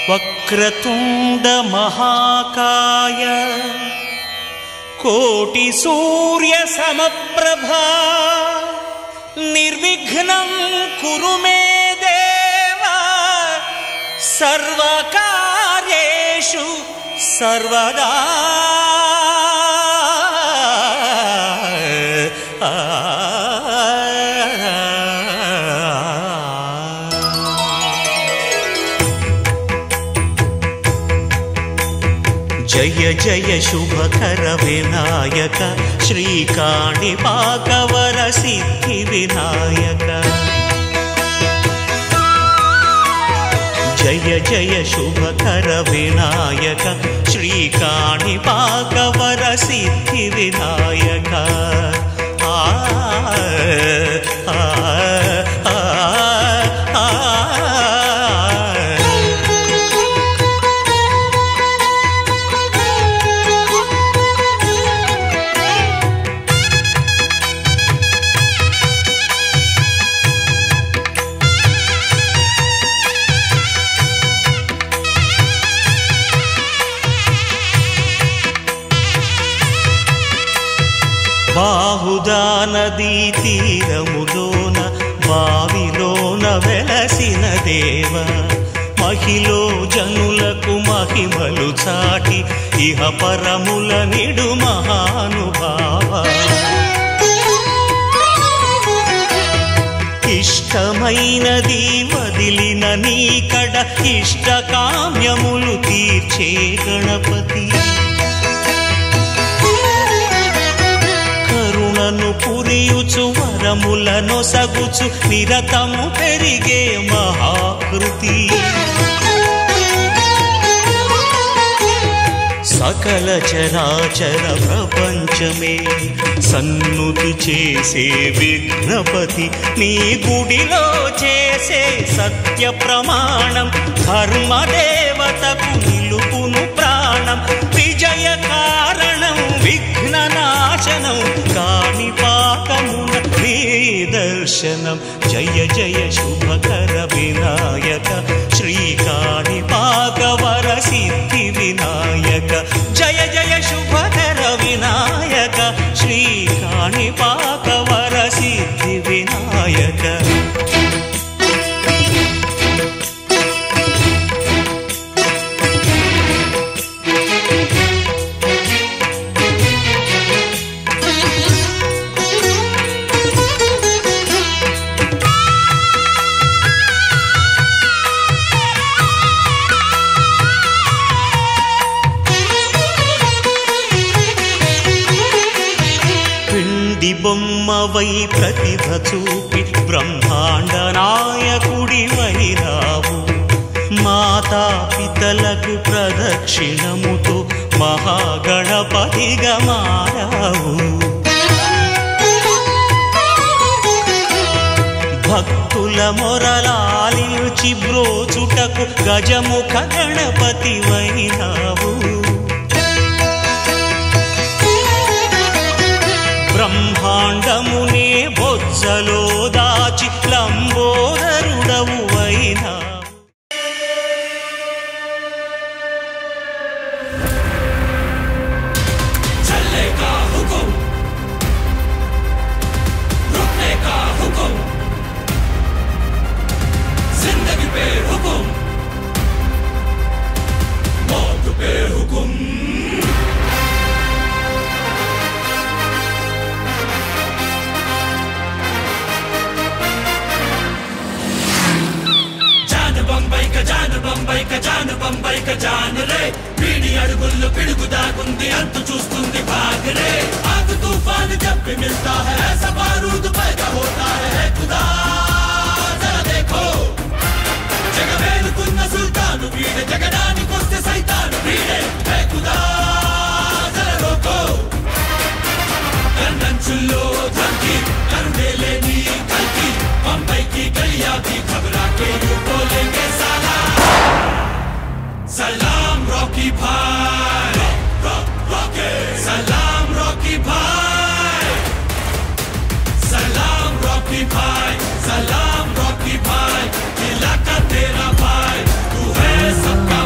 వక్రతుండ మహాకాయ కోటి సూర్య సమప్రభా నిర్విఘ్నం కురు మే దేవ సర్వకార్యేషు సర్వదా. జయ జయ శుభకర వినాయక శ్రీకాణిపాకవర సిద్ధి వినాయక. జయ జయ శుభకర వినాయక శ్రీకాణిపాకవర సిద్ధి వినాయక. బాహుదా నదీ తీరములోన బావిలోన వెలసిన దేవ మహిలో జనులకు మహిమలు చాటి ఇహ పరముల నిడు మహానుభావ. ఇష్టమైనది వదిలిన నీకడ ఇష్టకామ్యములు తీర్చే గణపతి. కరుణను పురియుచు వరములను సగుచు నిరతము పెరిగే మహాకృతి. సకల చరాచర ప్రపంచమే సన్నుతి చేసే విఘ్నపతి. నీ గుడిలో చేసే సత్య ప్రమాణం ధర్మదేవతకు నిలుపును ప్రాణం. విజయ కారణం విఘ్ననాశనం కాణిపాకమున నీ దర్శనం. జయ జయ శుభకర వినాయక శ్రీకాణిపాకవర సిద్ధి వినాయక. జయ జయ శుభకర వినాయక శ్రీకాణిపాకవర సిద్ధి వినాయక. బొమ్మవై ప్రతిభ చూపి బ్రహ్మాండ నాయకుడి వైరావు. మాతా పితలకు ప్రదక్షిణముతో మహాగణపతిగా మారావు. భక్తుల మొరలాలిచి బ్రోచుటకు గజముఖ గణపతి వైరావు. బ్రహ్మాండమునే బొజ్జలో దాచి లంబోదరుడవు అయినా. बंबई का जान रे पीड़ी अड़गुल्लो पिड़गु दागुंदी अंत चूस्तुंदी भाग रे. आग तूफान जब भी मिलता है ऐसा बारूद पैदा होता है. खुदा जरा देखो जगवेलुकुन्न सुल्तानु वीडे जगदानी कोस्ते सैतानु वीडे. है खुदा जरा रोको कन्नंचुल्लो धमकी करुणेले नी कल्की. बंबई की गलियां भी घबरा के यूं बोलेंगे साला सलाम रॉकी भाई. सलाम रॉकी भाई. सलाम रॉकी भाई. सलाम रॉकी भाई. इलाका तेरा भाई तू है सबका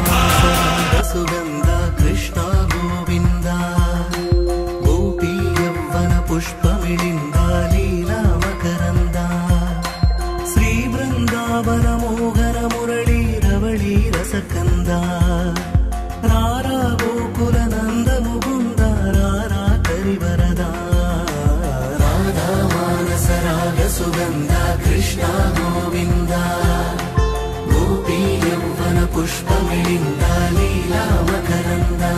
पुष्पमिलिन्दा लीला मकरन्दा श्री वृन्दावन मोहन मुरली रवळी रसकन्दा रारा गोकुल नन्द मुकुन्द रारा करिवरदा राधा मानस राग सुगन्धा कृष्ण गोविन्द गोपी यौवन पुष्पमिलिन्दा लीला मकरन्दा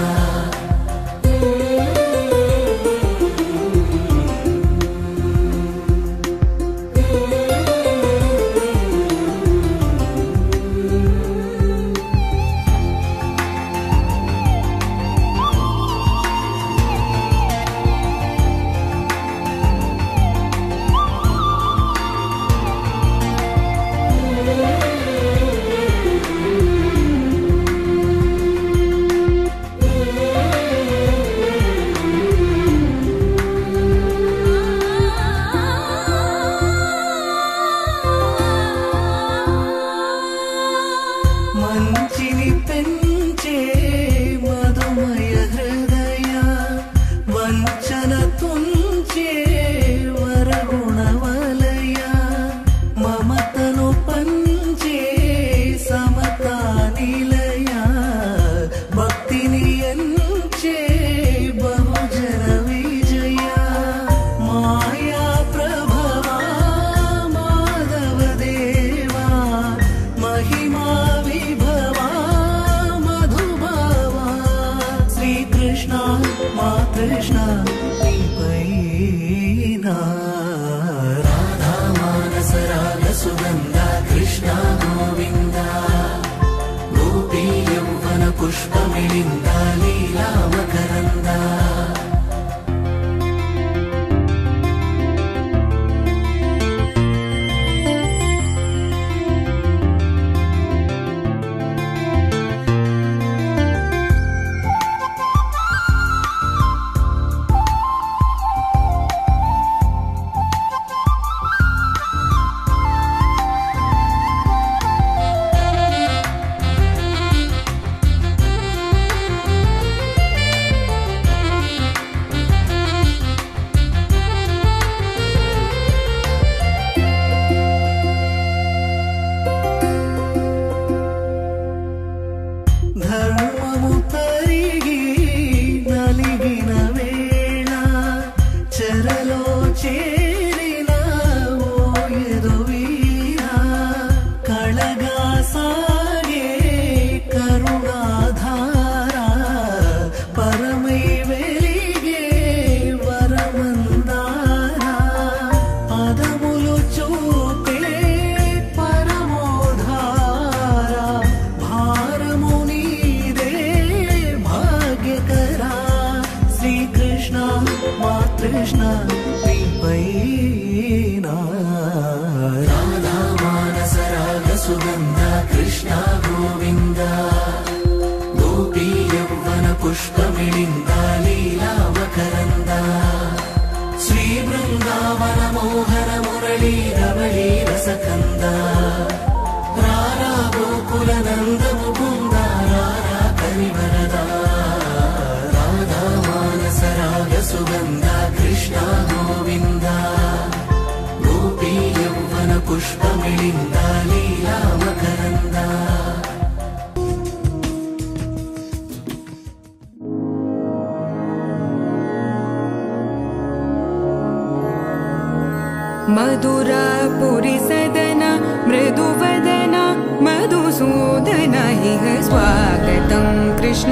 मधुरापुरी सदना मृदुवदना मधुसूदन इह स्वागतं कृष्ण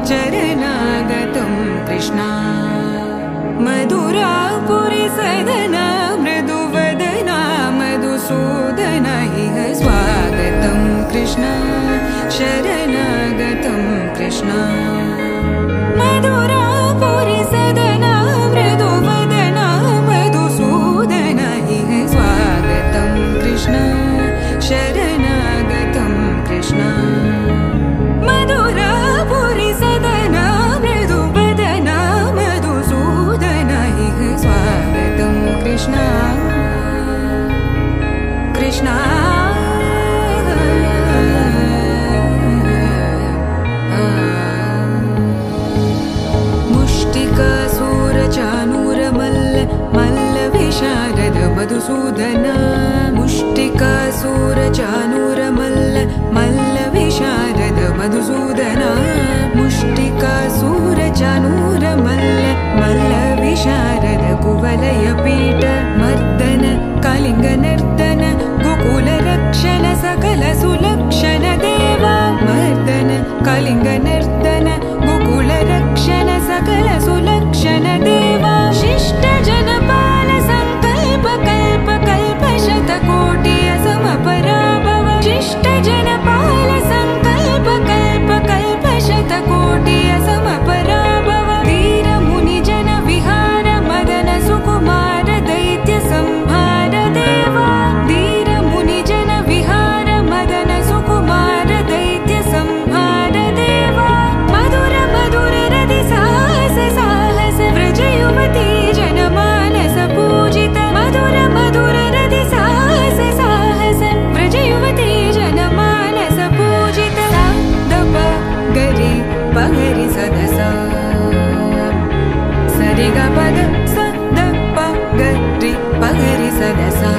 चरणागतं कृष्ण मधुरापुरी सदना मृदुवदना मधुसूदन इह स्वागतं कृष्ण शरणागतं कृष्ण मधुरापुरी सदना मृदुवदना मधुसूदन इह स्वागतं कृष्ण शरणागतं कृष्ण मधुरापुरी सदना मृदुवदना मधुसूदन इह स्वागतं कृष्ण कृष्ण मधुसूदन मुष्टिकासूर चानूर मल्ल मल्ल विशारद मधुसूदन मुष्टिकासूर चानूर मल्ल मल्ल विशारद कुवलय पीठ मर्दन कलिंग नर्तन गोकुल रक्षण सकल सुलक्षण देवा मर्दन कलिंग नर्तन गोकुल रक्षण सकल सुलक्षण देवा शिष्ट जनपाल संकल्प कल्प कल्प शतकोटि समपराभव शिष्ट जनपाल संकल्प कल्प कल्प शतकोटि समपराभव वीर मुनि जन विहार मदन सुकुमार दैत्य संहार देवा वीर मुनि जन विहार मदन सुकुमार दैत्य संहार देवा मधुर मधुर रति साहस साहस व्रज युवती जनमानस पूजित मधुर मधुर रति साहस साहस व्रज युवती जनमानस पूजित सा दप गरि पगरि सदसा सरि ग पद स द प गरि पगरि सदसा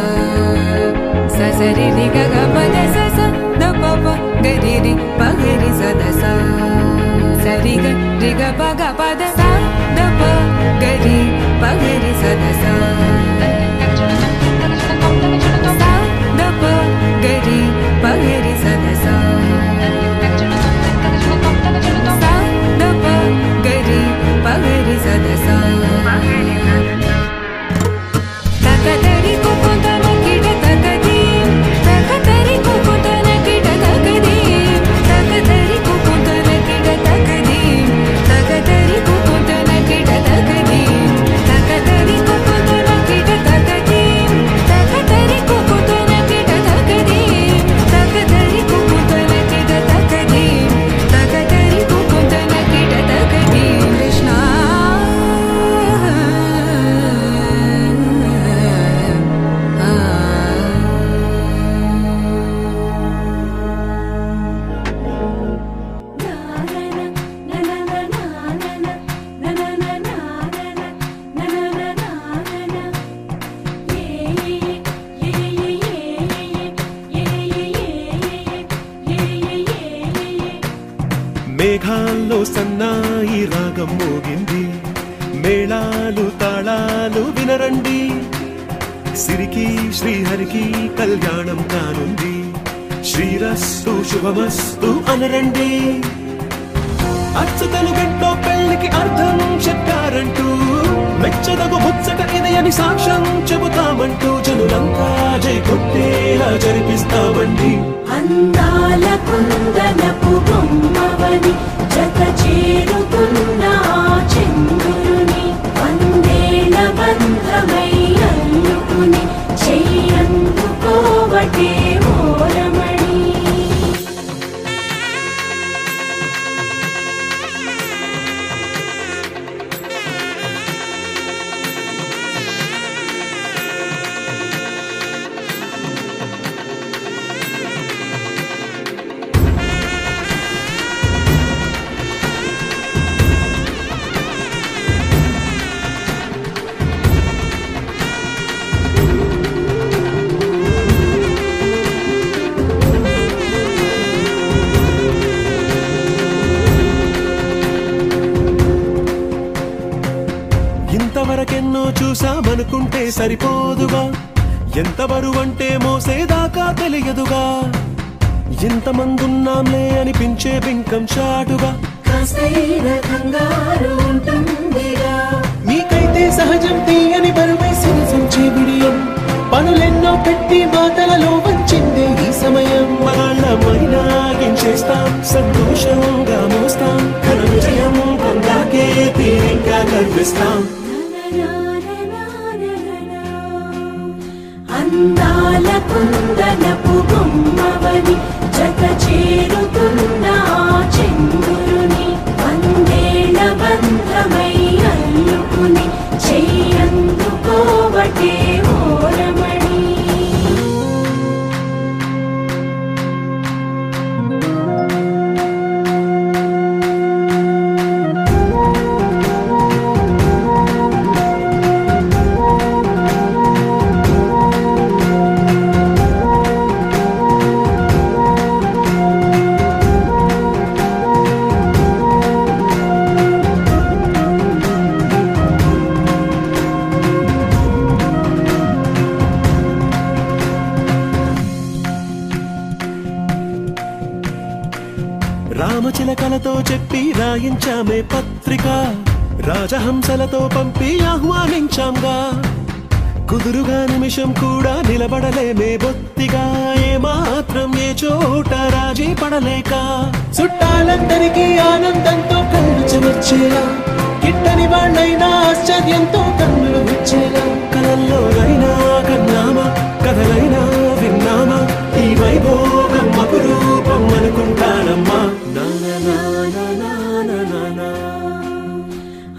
स सरि रि ग ग पद स स द प प गरि रि पगरि सदसा सरि ग रि ग प ग पद सा द प गरि पगरि सदसा सा द प गरि पगरि सदसा सा द प गरि पगरि सदसा तकदरि कुकुतन किट तकदी तकदरि कुकुतन किट तकदी तकदरि कुकुतन किट तकदी तकदरि कुकुतन किट तकदी तकदरि कुकुतन किट तकदी तकदरि कुकुतन किट तकदी तकदरि कुकुतन किट तकदी तकदरि कुकुतन किट तकदी कृष्ण మేఘాల్లో సన్నాయి రాగం మోగింది మేళాలు తాళాలు వినరండి సిరికి శ్రీహరికి కళ్యాణం కానుంది శ్రీరస్తు శుభమస్తు అనరండి అచ్చతలు గంటో పెళ్లికి అర్థం చెప్పారంటూ మెచ్చదగు ముచ్చట ఇది అని సాక్ష్యం చెబుతామంటూ జనులంతా జై కొట్టేలా జరిపిస్తామండి అందాల కుందనపు బొమ్మవని జత చేరుతున్న చంద్రుని వందేల బంధమై అల్లుకుని చెయ్యందుకోవటే ఓరమణి ఇంతవరకెన్నో చూసామనుకుంటే సరిపోదుగా ఎంత బరువంటే మోసేదాకా తెలియదుగా ఇంతమందున్నాంలే అనిపించే బింకం చాటుగా కాస్తైన కంగారు ఉంటుందిగా నీకైతే సహజం తీయని బరువై సిరిసంచే బిడియం పనులెన్నో పెట్టి మాటలలో వంచిందే ఈ సమయం మగాళ్ళమైనా ఏం చేస్తాం సంతోషంగా మోస్తాం ఘన విజయం పొందాకే తీరిగ్గా కనిపిస్తాం అందాల కుందనపు బొమ్మవని జత చేరుతున్న చంద్రుని వందేల బంధమై అల్లుకుని చెయ్యందుకోవటే ఓరమణి రామచిలకలతో చెప్పి రాయించామే పత్రిక, రాజహంసలతో పంపి ఆహ్వానించాంగా. కుదురుగా నిమిషం కూడా నిలబడలేమే బొత్తిగా, ఏమాత్రం ఏ చోట రాజీ పడలేక. చుట్టాలందరికీ ఆనందంతో కళ్ళు చెమర్చేలా, కిట్టని వాళ్ళైనా ఆశ్చర్యంతో కన్నులు విచ్చేలా. కలల్లోనైనా కన్నామా, కథలైనా విన్నామా, ఈ వైభోగం అపురూపం అనుకుంటానమ్మా.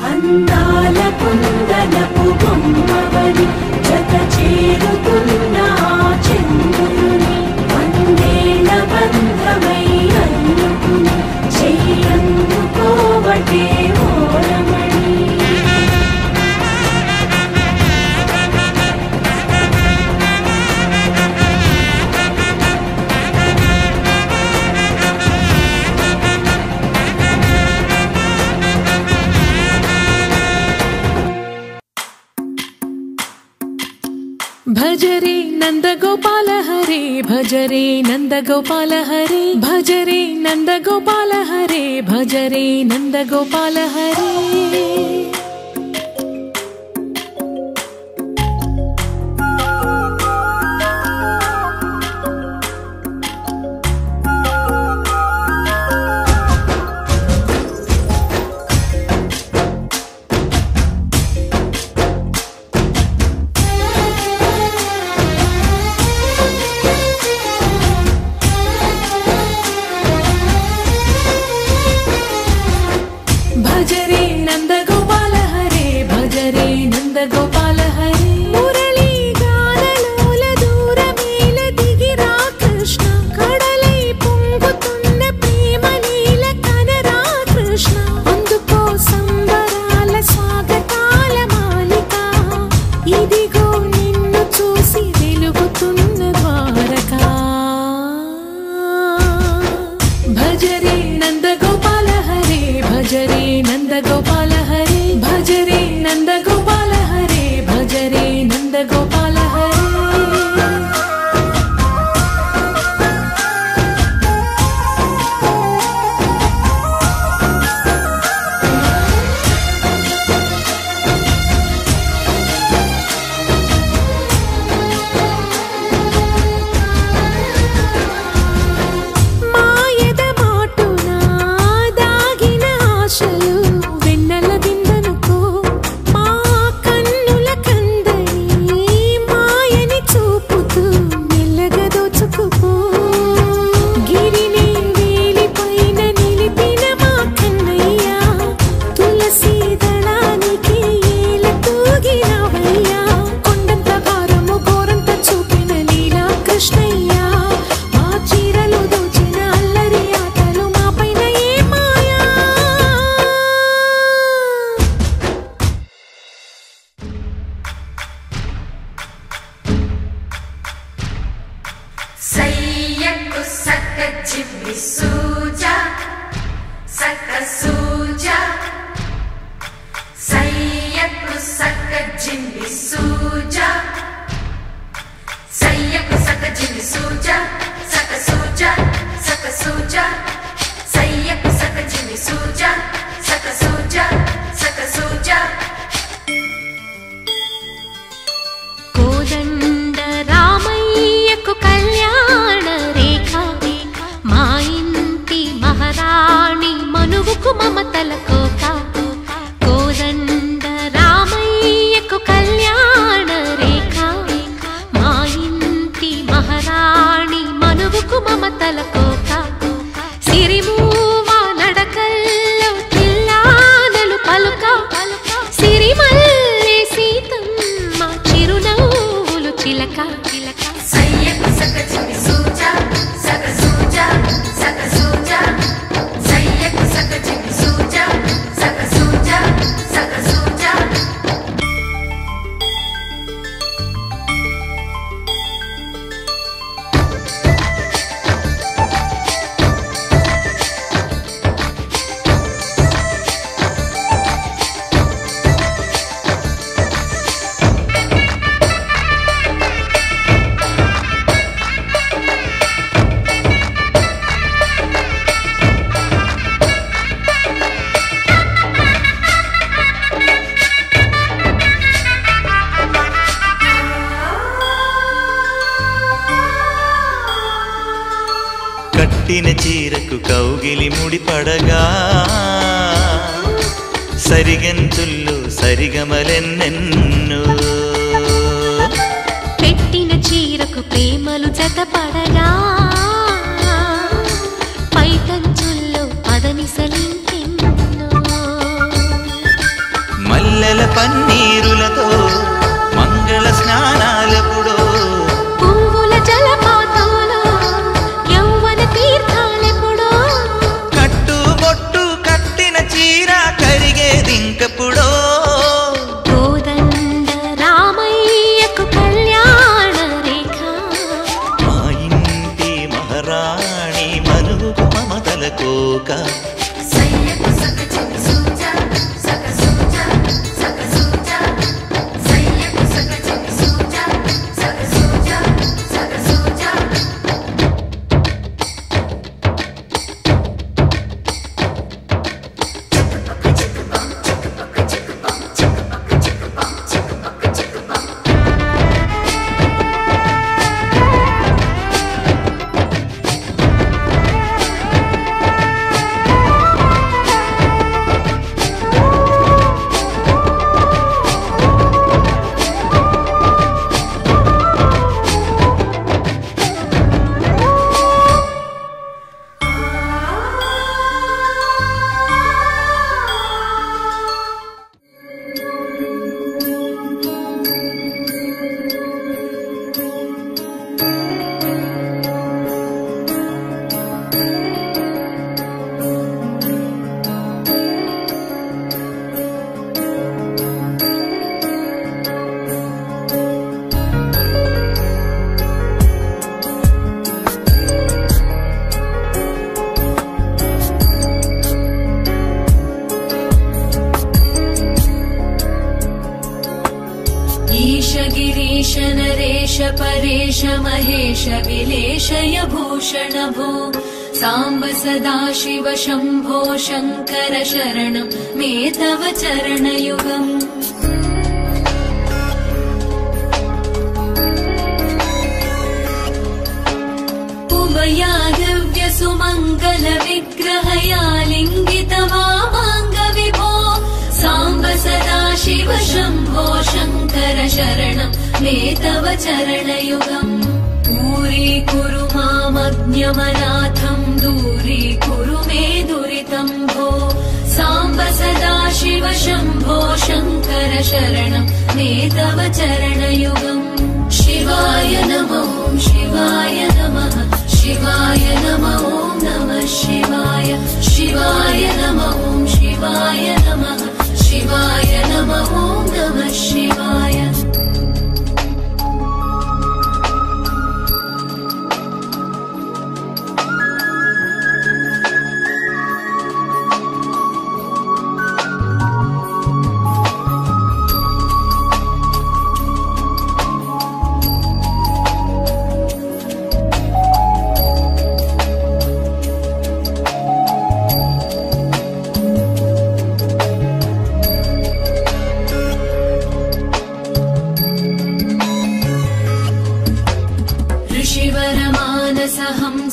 అందాల కుందనపు బొమ్మవని జత చేరుతున్న చంద్రుని, వందేళ్ల బంధమై అల్లుకుని చెయ్యందుకోవటే ఓరమణి. భజరే నందగోపాల హరే, భజరే నందగోపాల హరే, భజరే నందగోపాల హరే, భజరే నందగోపాల హరే. భజరే నందగోపాల హరే, భజరే నందగోపాల హరే. మురళీ గానలోల దూరమేల దిగిరా కృష్ణ, కడలై పొంగుతున్న ప్రేమ నీల కనరా కృష్ణ. అందుకో సంబరాల స్వాగతాల మాలిక, ఇదిగో నిన్ను చూసి వెలుగుతున్న ద్వారకా. భజరే నందగోపాల హరే, భజరే నందగోపాల హరే, భజరే నందగోపాల హరే, భజరే నందగోపాల హరే. మాయద మాటున దాగిన ఆశలు వెన్నెల విందనుకో, మా కన్నుల కందని మాయని చూపుతూ మెల్లగా దోచుకుపో. గిరిని వేలిపైన నిలిపిన మా కన్నయ్య, తులసి దళానికి ఏల తూగినవయ్యా. కొండంత భారము గోరంత చూపిన లీలా కృష్ణయ్య, మా చీరలు దోచిన అల్లరి ఆటలు మా పైన ఏ మాయా. సయ్యకు సక్క చిమ్మి సూజా, సక్క సూజా. సయ్యకు సక్క జిమ్మి సూజా, సయ్యకు సక్క జిమ్మి సూజా, సక్క సూజా, సక్క సూజా. సయ్యకు సక్క జిమ్మి సూజా, సక్క సూజా, సక్క సూజా. కోదండ రామయ్యకు కళ్యాణ రేఖ, మా ఇంటి కట్టిన చీరకు కౌగిలి ముడిపడగా సరిగంతుల్లో సరిగమలెన్నెన్నో పెట్టిన చీరకు ప్రేమలు జతపడగా పైకంచుల్లో పదనిసలింకెన్నో మల్లెల పన్నీరులతో మంగళ స్నానాలెప్పుడో పువ్వుల జలపాతంలో యౌవన తీర్థాలెప్పుడో కట్టుబొట్టు కట్టిన చీర కరిగేదింకప్పుడో కోదండ రామయ్యకు కళ్యాణ రేఖ మా ఇంటి మహారాణి మనుగు మమతల కోక సయ్యకు సక చిన్ని సూజా సక సూజా సక సూజా సయ్యకు సక చిన్ని సూజా సక సూజా సక సూజా ईश गिरीश नरेश परेश महेश विलेशय भूषण भो साम्ब सदा शिव शम्भो शङ्कर शरणं मे तव चरणयुगम् उभयागव्य सुमङ्गल विग्रहया लिङ्गित वामाङ्गविभो साम्ब सदा शिव शम्भो शङ्कर शरणं मे तव चरणयुगम् दूरीकुरु मामज्ञमनाथं दूरीकुरु मे दुरितं भो साम्ब सदा शिव शम्भो शङ्कर शरणं मे तव चरणयुगम् शिवाय नमो शिवाय नमः शिवाय नमो नमः शिवाय शिवाय नमो शिवाय नमः शिवाय नमो नमः शिवाय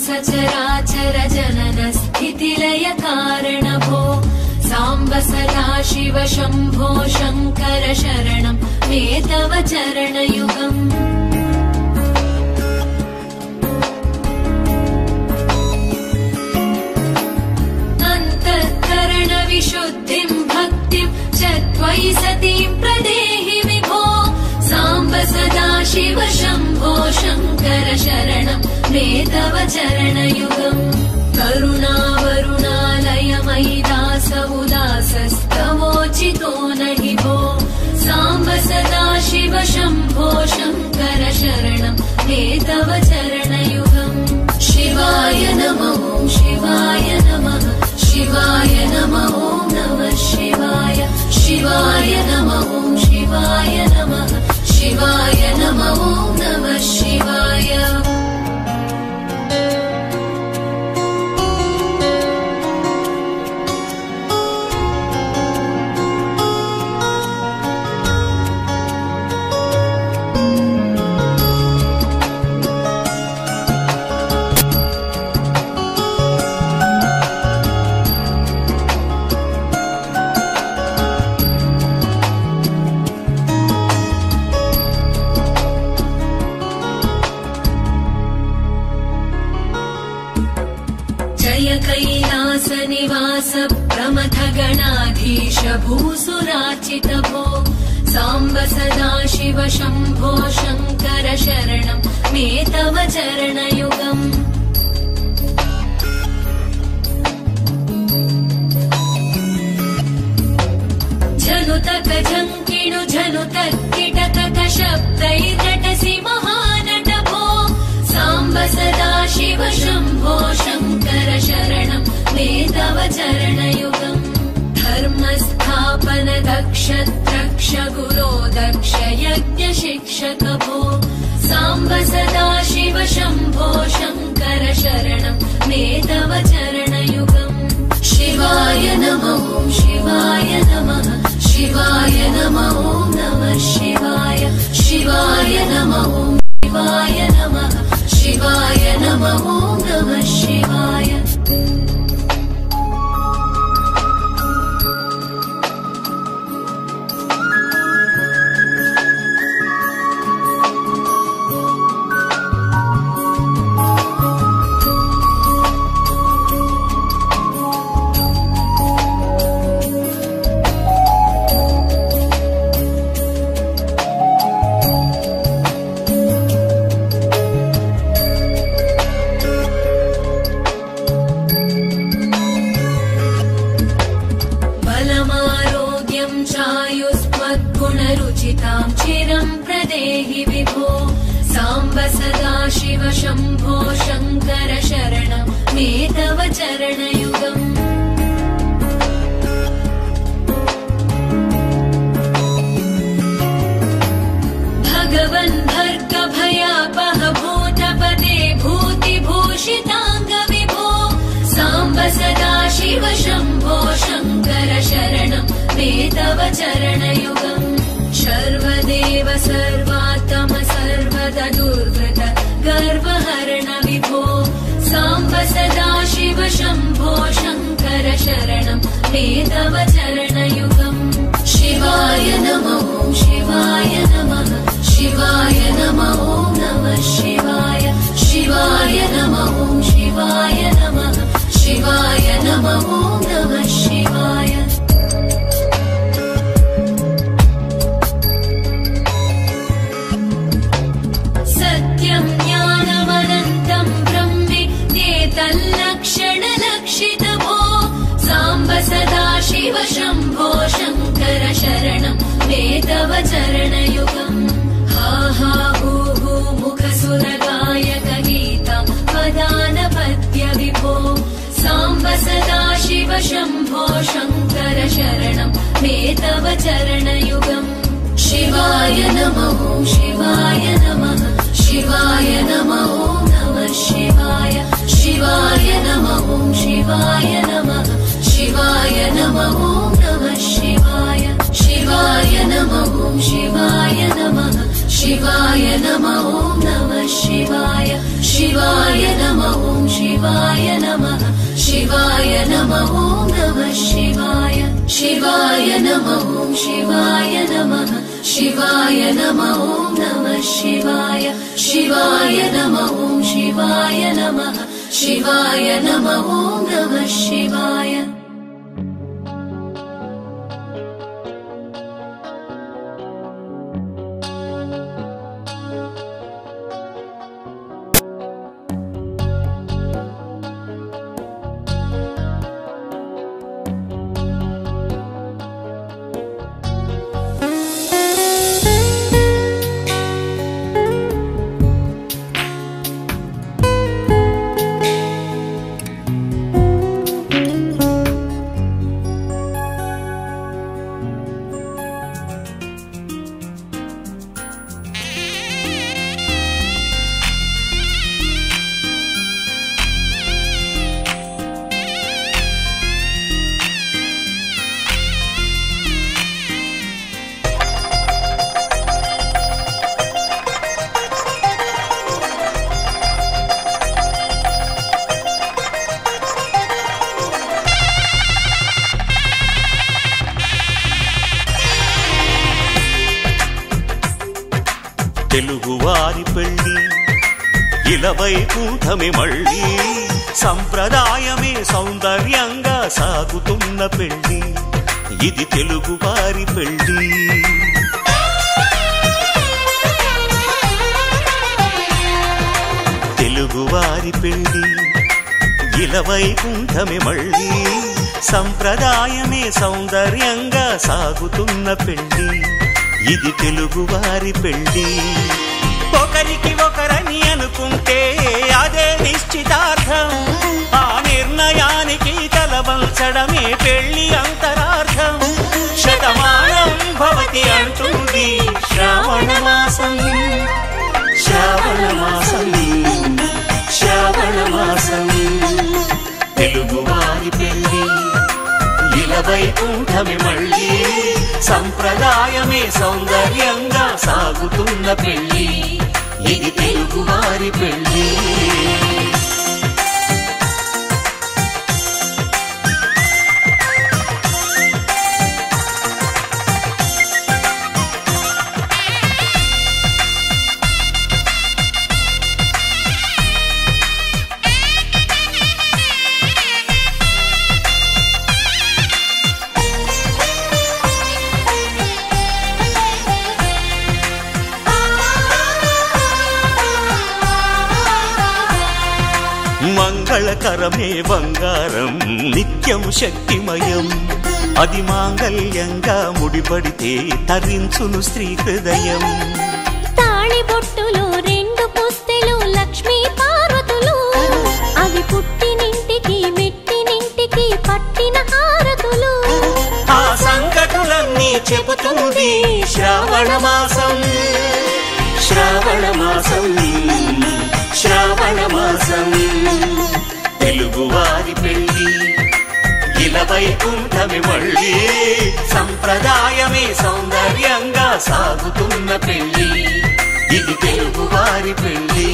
सचराचर जनन स्थितिलय कारण भो साम्ब सदा शिव शम्भो शङ्कर शरणं मे तव चरणयुगम् अन्तःकरण विशुद्धिं भक्तिं च त्वयि सतीं प्रदेहि विभो साम्ब सदा शिव शम्भो शङ्कर शरणं मे तव चरणयुगम् करुणावरुणालय मयि दास उदासस्तवोचितो नहि भो साम्ब सदा शिव शम्भो शङ्कर शरणं मे तव चरणयुगम् शिवाय नमो शिवाय नमः शिवाय नमो नमः शिवाय शिवाय नमो शिवाय नमः शिवाय नमो नमः शिवाय सदा शिव शम्भो शङ्कर शरणं मे तव चरणयुगम् झनुतक झङ्किणु झनुतक्किटकक शब्दैर्नटसि महानट भो साम्ब सदा शिव शम्भो शङ्कर शरणं मे तव चरणयुगम् धर्मस्थापन दक्ष द्रक्ष गुरो दक्ष यज्ञ शिक्षक भो साम्ब सदा शिव शम्भो शङ्कर शरणं मे तव चरणयुगम् शिवाय नमः शिवाय नमः शिवाय नमः नमः शिवाय शिवाय नमः शिवाय नमः शिवाय नमः नमः शिवाय चायुष्मद्गुणरुचितां चिरं प्रदेहि विभो साम्ब सदा शिव शम्भो शङ्कर शरणं मे तव चरणयुगम् भगवन् भर्ग भयापह भूतपते भूतिभूषिताङ्ग विभो साम्ब सदा शिव शम्भो शङ्कर शरणं मे तव चरणयुगम् सर्वदेव सर्वात्म सर्वद दुर्वृत गर्वहरण विभो साम्ब सदा शिव शम्भो शङ्कर शरणं मे तव चरणयुगम् शिवाय नमः शिवाय नमः शिवाय नमः नमः शिवाय शिवाय नमः शिवाय नमः शिवाय नमः नमः शिवाय सत्यं ज्ञानमनन्तं ब्रह्मेतल्लक्षणलक्षितभो साम्ब सदा शिव शम्भो शङ्कर शरणं मे तव चरणयुगम् हा हा हू हू मुखसुरगायक गीतं पदानपद्य विभो साम्ब सदा शिव शम्भो शङ्कर शरणं मे तव चरणयुगम् शिवाय नमः शिवाय नमः शिवाय नमः नमः शिवाय शिवाय नमः शिवाय नमः शिवाय नमः नमः शिवाय शिवाय नमः शिवाय नमः शिवाय नमः नमः शिवाय शिवाय नमः शिवाय नमः शिवाय नमः नमः शिवाय शिवाय नमः शिवाय नमः शिवाय नमः नमः शिवाय शिवाय नमः शिवाय नमः शिवाय नमः नमः शिवाय తెలుగువారి పెళ్లి ఇలవై కూటమి మళ్ళీ సంప్రదాయమే సౌందర్యంగా సాగుతున్న పెళ్లి ఇది తెలుగువారి పెళ్లి పెళ్ళి ఇలవైకుంఠమే మళ్ళీ సంప్రదాయమే సౌందర్యంగా సాగుతున్న పెళ్ళి ఇది తెలుగువారి పెళ్ళి ఒకరికి ఒకరని అనుకుంటే అదే నిశ్చితార్థం ఆ నిర్ణయానికి తలవంచడమే పెళ్లి అంతరార్థం శతమానం భవతి అంటుంది శ్రావణ మాసం శ్రావణ మాసం శ్రావణ మాసం తెలుగువారి పెళ్ళి ఇలవైకుంఠమే మళ్ళీ సంప్రదాయమే సౌందర్యంగా సాగుతున్న పెళ్ళి ఇది తెలుగువారి పెళ్ళి మంగళకరమే బంగారం నిత్యం శక్తిమయం అది మాంగళ్యంగా ముడిపడితే తరించును స్త్రీ హృదయం తాళి బొట్టులు రెండు పుస్తెలు లక్ష్మీ పార్వతులు అవి పుట్టినింటికి మెట్టినింటికి పట్టిన హారతులు ఆ సంకటులన్నీ చెబుతుంది శ్రావణ మాసం శ్రావణ మాసం శ్రావణ మాసం తెలుగువారి పెళ్ళి ఇలవైకుంఠమే మళ్ళీ సంప్రదాయమే సౌందర్యంగా సాగుతున్న పెళ్ళి ఇది తెలుగువారి పెళ్ళి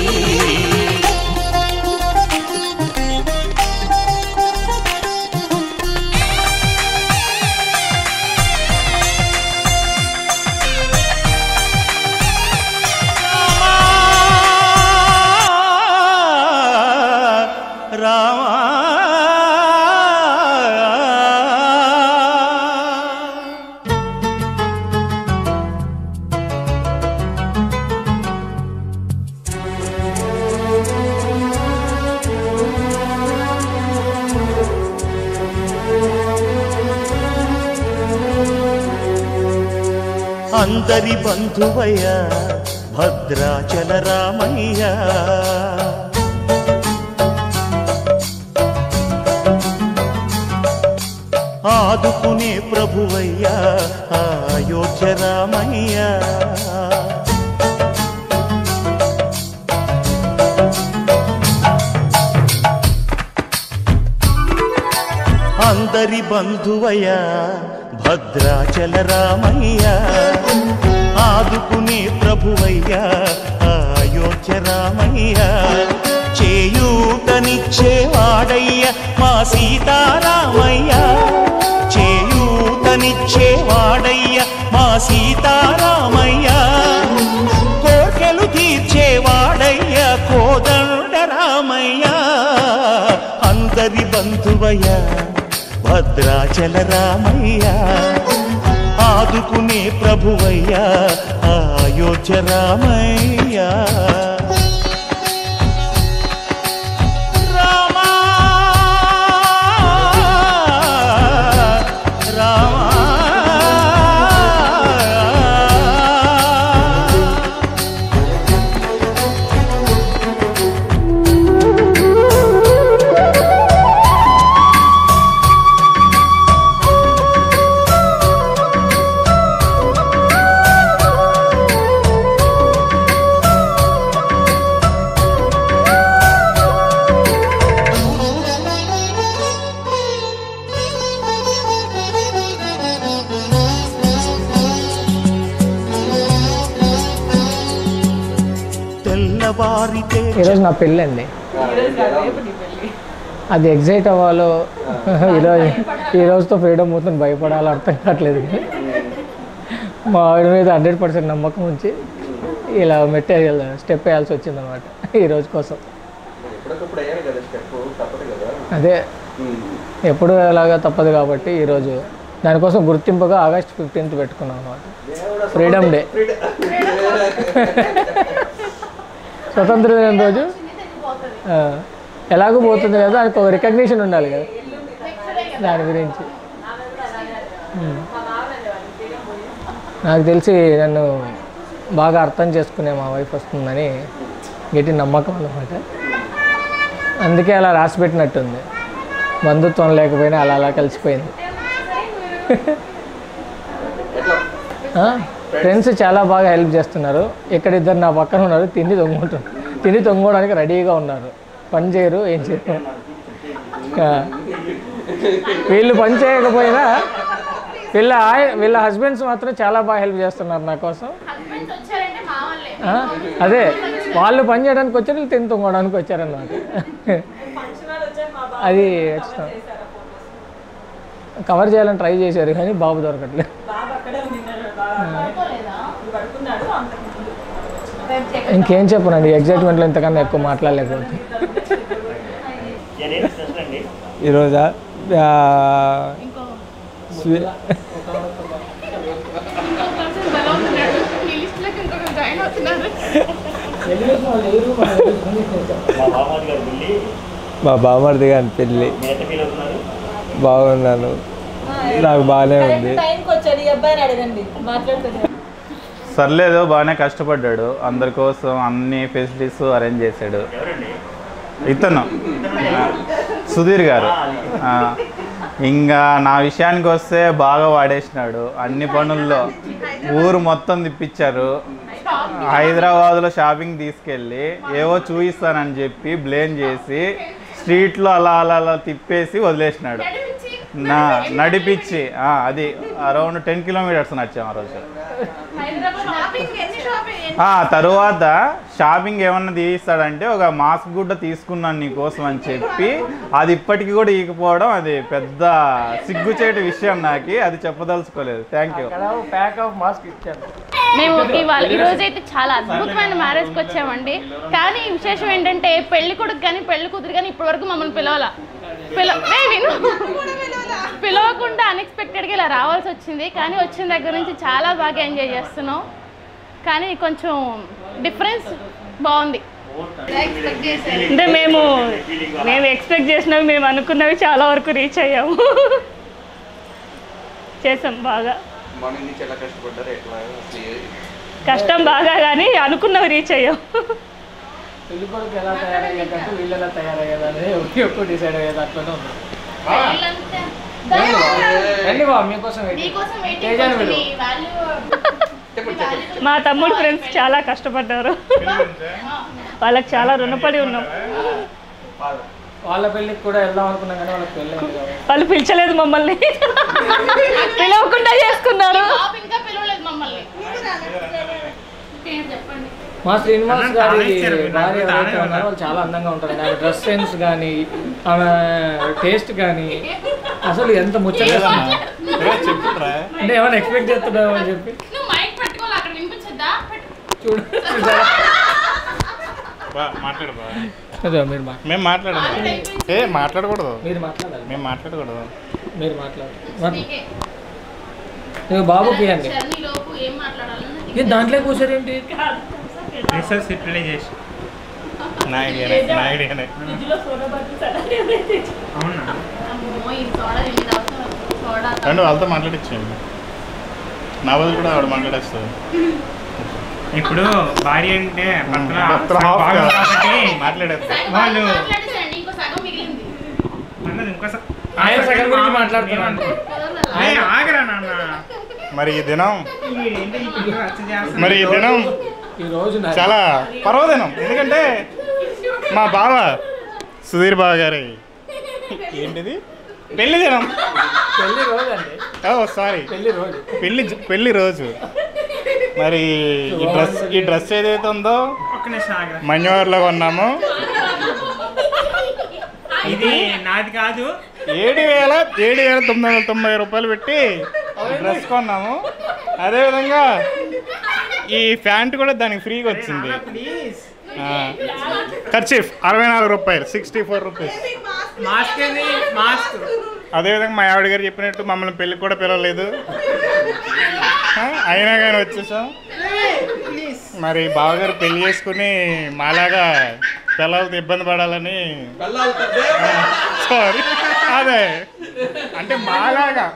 అందరి బంధువయ్య భద్రాచల రామయ్య ఆదుకునే ప్రభువయ్య అయోధ్య రామయ్య అందరి బంధువయ్య భద్రాచల రామయ్య ఆదుకునే ప్రభువయ్య అయోధ్య రామయ్య చేయూతనిచ్చేవాడయ్య మా సీతారామయ్య చేయూతనిచ్చేవాడయ్య మా సీతారామయ్య కోర్కెలు తీర్చేవాడయ్య కోదండ రామయ్య అందరి బంధువయ్య భద్రాచల రామయ్య ఆదుకునే ప్రభువయ్య అయోధ్య రామయ్య ఈరోజు నా పెళ్ళి అండి. అది ఎగ్జైట్ అవ్వాలో ఈరోజుతో ఫ్రీడమ్ అవుతుంది భయపడాలో అర్థం కావట్లేదు. మా ఆవిడ మీద 100% నమ్మకం ఉంచి ఇలా స్టెప్ వేయాల్సి వచ్చిందన్నమాట ఈరోజు కోసం. అదే ఎప్పుడు ఎలాగా తప్పదు కాబట్టి ఈరోజు దానికోసం గుర్తింపుగా ఆగస్ట్ 15th పెట్టుకున్నాం అన్నమాట. ఫ్రీడమ్ డే, స్వతంత్ర దినం రోజు ఎలాగో పోతుంది కదా, దానికి ఒక రికగ్నిషన్ ఉండాలి కదా దాని గురించి. నాకు తెలిసి నన్ను బాగా అర్థం చేసుకునే మా వైఫ్ వస్తుందని గట్టి నమ్మకం అన్నమాట. అందుకే అలా రాసి పెట్టినట్టుంది. బంధుత్వం లేకపోయినా అలా అలా కలిసిపోయింది. ఫ్రెండ్స్ చాలా బాగా హెల్ప్ చేస్తున్నారు. ఇక్కడ ఇద్దరు నా పక్కన ఉన్నారు, తిని తొంగడానికి రెడీగా ఉన్నారు. పని చేయరు, ఏం చేయరు. వీళ్ళు పని చేయకపోయినా వీళ్ళ హస్బెండ్స్ మాత్రం చాలా బాగా హెల్ప్ చేస్తున్నారు నా కోసం. అదే వాళ్ళు పని చేయడానికి వచ్చారు, వీళ్ళు తిని తొంగడానికి వచ్చారన్నమాట. అది కవర్ చేయాలని ట్రై చేశారు కానీ బాబు దొరకట్లేదు. ఇంకేం చెప్పనండి, ఎగ్జైట్మెంట్లో ఇంతకన్నా ఎక్కువ మాట్లాడలేకపోతే. ఈరోజా మా బామర్ది గారి పెళ్ళి. బాగున్నాను, నాకు బాగానే ఉంది. సర్లేదు, బాగానే కష్టపడ్డాడు, అందరి కోసం అన్ని ఫెసిలిటీస్ అరేంజ్ చేశాడు. ఇతను సుధీర్ గారు. ఇంకా నా విషయానికి వస్తే బాగా వాడేసినాడు అన్ని పనుల్లో. ఊరు మొత్తం తిప్పించారు. హైదరాబాద్లో షాపింగ్ తీసుకెళ్ళి ఏవో చూపిస్తానని చెప్పి బ్లేమ్ చేసి స్ట్రీట్లో అలా అలా అలా తిప్పేసి వదిలేసినాడు. నడిపించి అది అరౌండ్ 10 కిలోమీటర్స్ నడిచాం ఆ రోజు. తరువాత షాపింగ్ ఏమన్నా తీస్తాడంటే ఒక మాస్క్ గుడ్డ తీసుకున్నాను నీకోసం అని చెప్పి అది ఇప్పటికి కూడా ఈకపోవడం అది పెద్ద సిగ్గుచేటి విషయం. నాకు అది చెప్పదలుచుకోలేదు. Thank you. మేము ఈరోజు అయితే చాలా అద్భుతమైన మ్యారేజ్కి వచ్చామండి. కానీ విశేషం ఏంటంటే పెళ్లి కొడుకు కానీ పెళ్లి కూతురు కానీ ఇప్పటి వరకు మమ్మల్ని పిలవకుండా అన్ఎక్స్పెక్టెడ్గా ఇలా రావాల్సి వచ్చింది. కానీ వచ్చిన దగ్గర నుంచి చాలా బాగా ఎంజాయ్ చేస్తున్నాం. కానీ కొంచెం డిఫరెన్స్ బాగుంది. అంటే మేము ఎక్స్పెక్ట్ చేసినవి, మేము అనుకున్నవి చాలా వరకు రీచ్ అయ్యాము. చేసాం బాగా. కష్టం బాగా, కానీ అనుకున్నవి రీచ్ అయ్యాం. పెళ్లి కొడుకు ఎలా తయారయ్యేటట్టు వీళ్ళు ఎలా తయారయ్యేదని ఒకే డిసైడ్ అయ్యేది అట్లనే ఉంది. మీకోసం మా తమ్ముడు ఫ్రెండ్స్ చాలా కష్టపడ్డారు. వాళ్ళకి చాలా రుణపడి ఉన్నాం. వాళ్ళ పెళ్ళికి కూడా వెళ్దాం అనుకున్నాం కానీ వాళ్ళకి పెళ్ళి వాళ్ళు పిలిచలేదు మమ్మల్ని, పిలవకుండా చేసుకున్నారు. మా శ్రీనివాస్ గారి భార్య ఎవరైతే ఉన్నారో వాళ్ళు చాలా అందంగా ఉంటారు. ఆమె డ్రెస్ సెన్స్ కానీ ఆమె టేస్ట్ కానీ అసలు ఎంత ముచ్చట. అంటే ఏమైనా ఎక్స్పెక్ట్ చేస్తున్నావు అని చెప్పి చూడు. మేము మాట్లాడకూడదు. మీరు మాట్లాడాలి. మేము మాట్లాడకూడదు. మీరు మాట్లాడాలి. బాబుకి అండి దాంట్లో కూర్చోరేంటి? రండి వాళ్ళతో మాట్లాడించండి. నా బదులు కూడా ఆవిడ మాట్లాడేస్తుంది. ఇప్పుడు భార్య అంటే మాట్లాడేది వాళ్ళు ఆగరా నాన్న. మరి ఈ దినం చాలా పర్వదినం. ఎందుకంటే మా బావ సుధీర్ బావ గారి ఏంటిది పెళ్లి దినం. పెళ్లి రోజు అండి. సారీ, పెళ్లి రోజు. మరి ఈ డ్రెస్ ఏదైతే ఉందో మన్యవారిలో కొన్నాము. ఇది నాది కాదు. 7,990 రూపాయలు పెట్టి డ్రెస్ కొన్నాము. అదేవిధంగా ఈ ప్యాంట్ కూడా దానికి ఫ్రీగా వచ్చింది. కర్చీఫ్ 64 రూపాయలు, 64 రూపీస్. అదేవిధంగా మా ఆవిడ గారు చెప్పినట్టు మమ్మల్ని పెళ్ళికి కూడా పిలవలేదు, అయినా కానీ వచ్చేసాం. మరి బావగారు పెళ్లి చేసుకుని మాలాగా పిల్లలతో ఇబ్బంది పడాలని సారీ అదే అంటే మాలాగా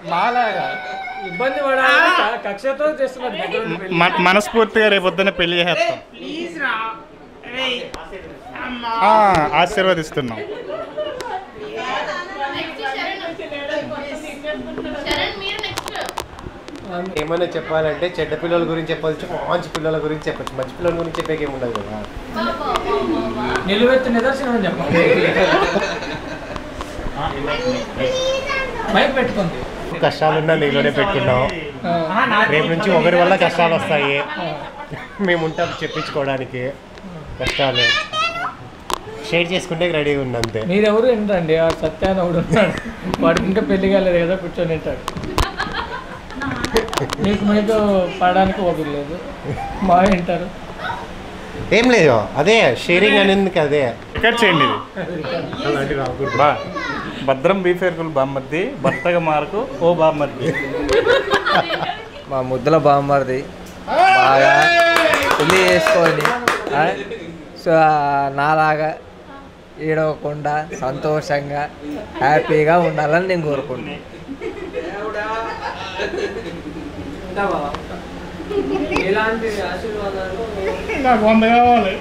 ఇబ్బంది పడాలి కక్షతో చేస్తున్నారు. మనస్ఫూర్తిగా రేపు పొద్దున్న పెళ్లి చేస్తాం. ఆశీర్వదిస్తున్నాం. ఏమైనా చెప్పాలంటే చెడ్డ పిల్లల గురించి చెప్పచ్చు, మంచి పిల్లల గురించి చెప్పచ్చు. మంచి పిల్లల గురించి చెప్పేకేముండదు కదా. నిలువెత్తు నిదర్శనం చెప్పండి. మైక్ పెట్టుకుంది. కష్టాలున్నా నీలోనే పెట్టుకున్నాం. రేపు నుంచి ఒకరి వల్ల కష్టాలు వస్తాయి, మేము ఉంటాం చెప్పించుకోవడానికి. కష్టాలు షేర్ చేసుకుంటే రెడీగా ఉంది అంతే. మీరెవరు ఏంటండి? ఆ సత్యానవుడు ఉన్నాడు, వాడికి ఇంకా పెళ్లి కాలేదు కదా, కూర్చొని ఉంటాడు. మీకు పడడానికి ఓపిక లేదు, మా వింటారు. ఏం లేదు, అదే షేరింగ్ అనేది. అదే రికార్డ్ చేయండి. బా భద్రం బీఫేర్కులు బామ్మర్ది, భర్తగా మార్కు ఓ బామ్మర్ది. మా ముద్దుల బామ్మర్ది బాగా పెళ్లి చేసుకొని నాలాగా ఏడవకుండా సంతోషంగా హ్యాపీగా ఉండాలని నేను కోరుకుంటున్నాను. ఎలాంటి ఆశీర్వాదాలు నాకు 100 కావాలి.